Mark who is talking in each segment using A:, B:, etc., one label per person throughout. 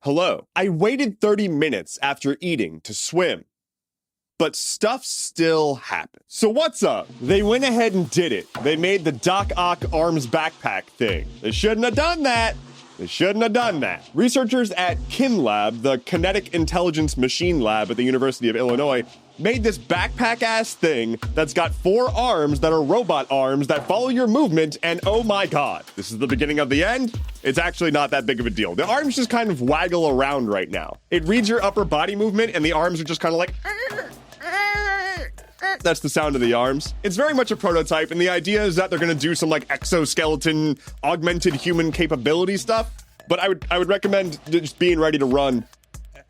A: Hello. I waited 30 minutes after eating to swim, but stuff still happened. So what's up? They went ahead and did it. They made the Doc Ock arms backpack thing. They shouldn't have done that. They shouldn't have done that. Researchers at KinLab, the Kinetic Intelligence Machine Lab at the University of Illinois, made this backpack-ass thing that's got 4 arms that are robot arms that follow your movement, and oh my god, this is the beginning of the end? It's actually not that big of a deal. The arms just kind of waggle around right now. It reads your upper body movement, and the arms are just kind of like... That's the sound of the arms. It's very much a prototype, and the idea is that they're gonna do some like exoskeleton, augmented human capability stuff, but I would recommend just being ready to run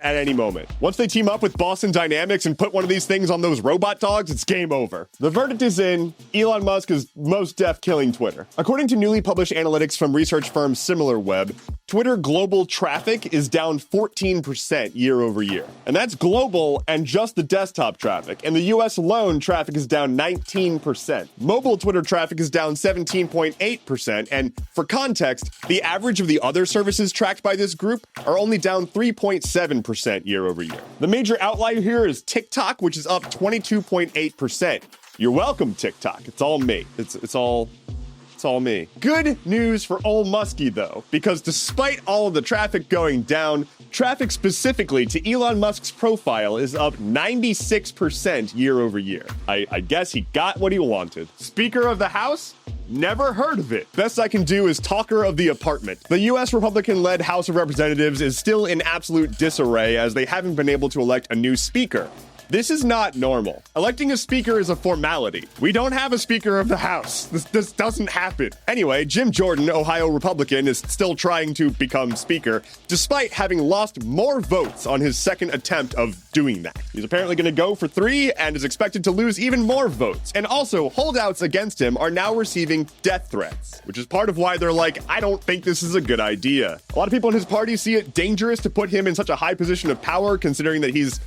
A: at any moment. Once they team up with Boston Dynamics and put one of these things on those robot dogs, it's game over. The verdict is in. Elon Musk is most deaf killing Twitter. According to newly published analytics from research firm SimilarWeb, Twitter global traffic is down 14% year over year. And that's global and just the desktop traffic. In the US alone, traffic is down 19%. Mobile Twitter traffic is down 17.8%. And for context, the average of the other services tracked by this group are only down 3.7% year over year. The major outlier here is TikTok, which is up 22.8%. You're welcome, TikTok. It's all me. It's all me. Good news for old Muskie, though, because despite all of the traffic going down, traffic specifically to Elon Musk's profile is up 96% year over year. I guess he got what he wanted. Speaker of the House? Never heard of it. Best I can do is talker of the apartment. The U.S. Republican-led House of Representatives is still in absolute disarray as they haven't been able to elect a new speaker. This is not normal. Electing a speaker is a formality. We don't have a speaker of the House. This doesn't happen. Anyway, Jim Jordan, Ohio Republican, is still trying to become speaker, despite having lost more votes on his second attempt of doing that. He's apparently going to go for 3 and is expected to lose even more votes. And also, holdouts against him are now receiving death threats, which is part of why they're like, I don't think this is a good idea. A lot of people in his party see it dangerous to put him in such a high position of power, considering that he's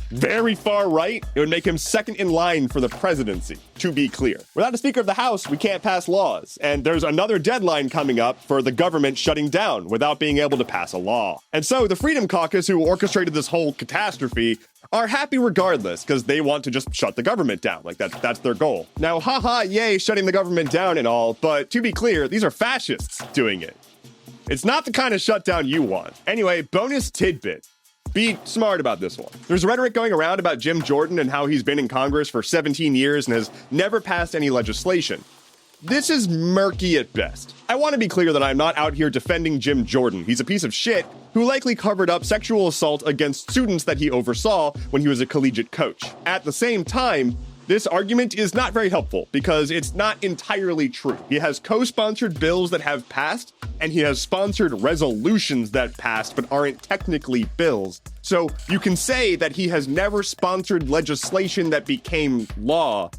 A: very far right. It would make him second in line for the presidency, to be clear. Without a Speaker of the House, we can't pass laws. And there's another deadline coming up for the government shutting down without being able to pass a law. And so the Freedom Caucus, who orchestrated this whole catastrophe, are happy regardless because they want to just shut the government down. Like that's their goal. Now, haha, yay, shutting the government down and all, but to be clear, these are fascists doing it. It's not the kind of shutdown you want. Anyway, bonus tidbit. Be smart about this one. There's rhetoric going around about Jim Jordan and how he's been in Congress for 17 years and has never passed any legislation. This is murky at best. I want to be clear that I'm not out here defending Jim Jordan. He's a piece of shit who likely covered up sexual assault against students that he oversaw when he was a collegiate coach. At the same time, this argument is not very helpful because it's not entirely true. He has co-sponsored bills that have passed, and he has sponsored resolutions that passed but aren't technically bills. So you can say that he has never sponsored legislation that became law,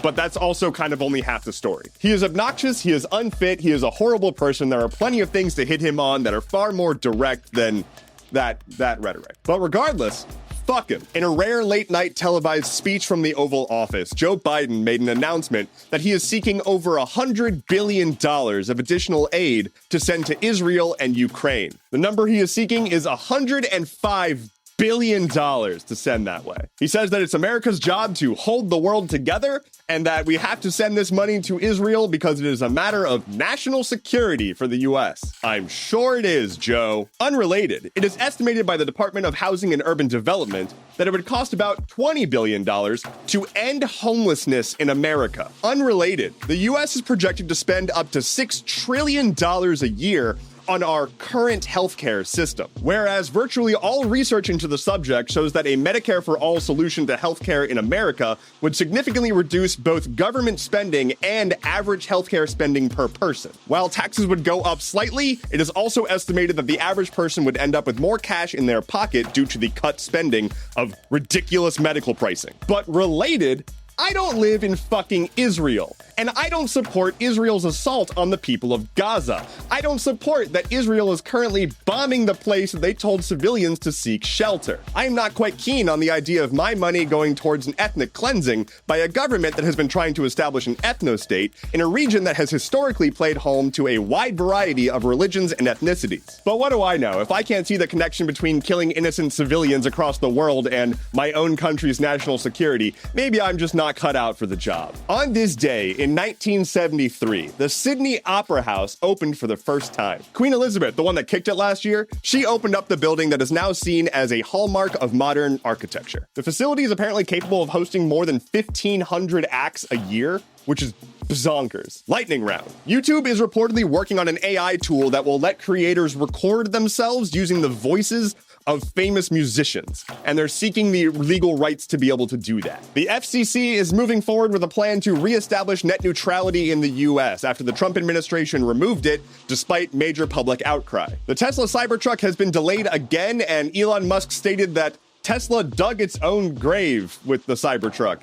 A: but that's also kind of only half the story. He is obnoxious, he is unfit, he is a horrible person. There are plenty of things to hit him on that are far more direct than that rhetoric. But regardless, fuck him. In a rare late-night televised speech from the Oval Office, Joe Biden made an announcement that he is seeking over $100 billion of additional aid to send to Israel and Ukraine. The number he is seeking is $105 billion to send that way. He says that it's America's job to hold the world together and that we have to send this money to Israel because it is a matter of national security for the US. I'm sure it is, Joe. Unrelated, it is estimated by the Department of Housing and Urban Development that it would cost about $20 billion to end homelessness in America. Unrelated, the US is projected to spend up to $6 trillion a year on our current healthcare system. Whereas virtually all research into the subject shows that a Medicare for All solution to healthcare in America would significantly reduce both government spending and average healthcare spending per person. While taxes would go up slightly, it is also estimated that the average person would end up with more cash in their pocket due to the cut spending of ridiculous medical pricing. But related, I don't live in fucking Israel, and I don't support Israel's assault on the people of Gaza. I don't support that Israel is currently bombing the place that they told civilians to seek shelter. I am not quite keen on the idea of my money going towards an ethnic cleansing by a government that has been trying to establish an ethno-state in a region that has historically played home to a wide variety of religions and ethnicities. But what do I know? If I can't see the connection between killing innocent civilians across the world and my own country's national security, maybe I'm just not cut out for the job. On this day in 1973, the Sydney Opera House opened for the first time. Queen Elizabeth, the one that kicked it last year, she opened up the building that is now seen as a hallmark of modern architecture. The facility is apparently capable of hosting more than 1,500 acts a year, which is zonkers. Lightning round. YouTube is reportedly working on an AI tool that will let creators record themselves using the voices of famous musicians, and they're seeking the legal rights to be able to do that. The FCC is moving forward with a plan to reestablish net neutrality in the US after the Trump administration removed it despite major public outcry. The Tesla Cybertruck has been delayed again, and Elon Musk stated that Tesla dug its own grave with the Cybertruck,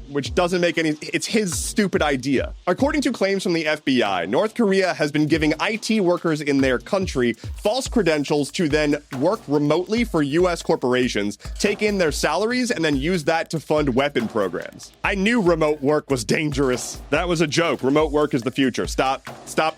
A: which doesn't make any, it's his stupid idea. According to claims from the FBI, North Korea has been giving IT workers in their country false credentials to then work remotely for US corporations, take in their salaries, and then use that to fund weapon programs. I knew remote work was dangerous. That was a joke. Remote work is the future. Stop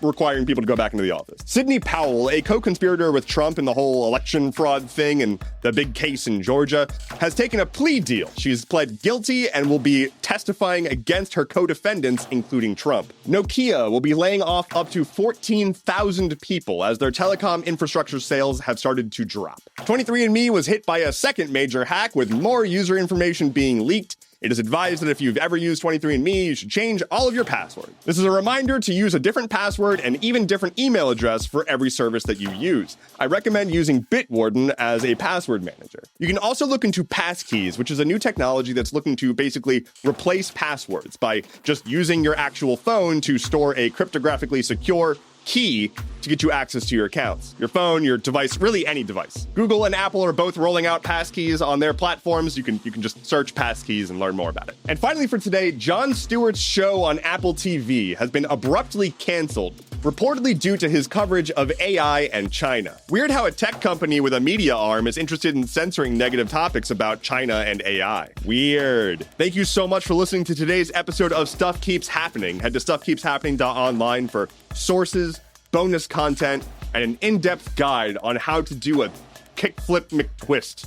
A: requiring people to go back into the office. Sidney Powell, a co-conspirator with Trump in the whole election fraud thing and the big case in Georgia, has taken a plea deal. She's pled guilty and will be testifying against her co-defendants, including Trump. Nokia will be laying off up to 14,000 people as their telecom infrastructure sales have started to drop. 23andMe was hit by a second major hack, with more user information being leaked. It is advised that if you've ever used 23andMe, you should change all of your passwords. This is a reminder to use a different password and even different email address for every service that you use. I recommend using Bitwarden as a password manager. You can also look into passkeys, which is a new technology that's looking to basically replace passwords by just using your actual phone to store a cryptographically secure key to get you access to your accounts. Your phone, your device, really any device. Google and Apple are both rolling out passkeys on their platforms. You can just search passkeys and learn more about it. And finally for today, Jon Stewart's show on Apple TV has been abruptly canceled, reportedly due to his coverage of AI and China. Weird how a tech company with a media arm is interested in censoring negative topics about China and AI. Weird. Thank you so much for listening to today's episode of Stuff Keeps Happening. Head to stuffkeepshappening.online for sources, bonus content, and an in-depth guide on how to do a kickflip McTwist.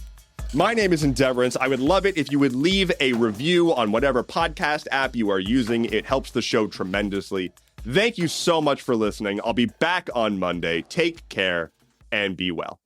A: My name is Endeavorance. I would love it if you would leave a review on whatever podcast app you are using. It helps the show tremendously. Thank you so much for listening. I'll be back on Monday. Take care and be well.